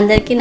అందరికీ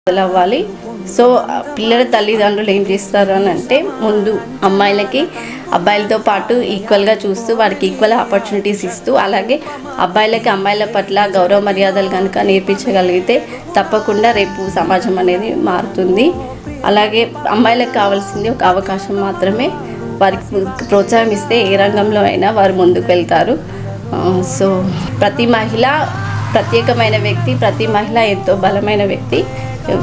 అవ్వాలి. సో పిల్లల తల్లిదండ్రులు ఏం చేస్తారు అని అంటే, ముందు అమ్మాయిలకి అబ్బాయిలతో పాటు ఈక్వల్గా చూస్తూ వారికి ఈక్వల్ ఆపర్చునిటీస్ ఇస్తూ, అలాగే అబ్బాయిలకి అమ్మాయిల పట్ల గౌరవ మర్యాదలు కనుక నేర్పించగలిగితే తప్పకుండా రేపు సమాజం అనేది మారుతుంది. అలాగే అమ్మాయిలకు కావాల్సింది ఒక అవకాశం మాత్రమే. వారికి ప్రోత్సాహం ఇస్తే ఏ రంగంలో అయినా వారు ముందుకు వెళ్తారు. సో ప్రతి మహిళ ప్రత్యేకమైన వ్యక్తి, ప్రతి మహిళ ఎంతో బలమైన వ్యక్తి.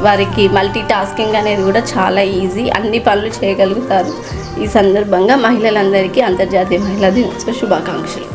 వారికి మల్టీ టాస్కింగ్ అనేది కూడా చాలా ఈజీ, అన్ని పనులు చేయగలుగుతారు. ఈ సందర్భంగా మహిళలందరికీ అంతర్జాతీయ మహిళా దినోత్సవ శుభాకాంక్షలు.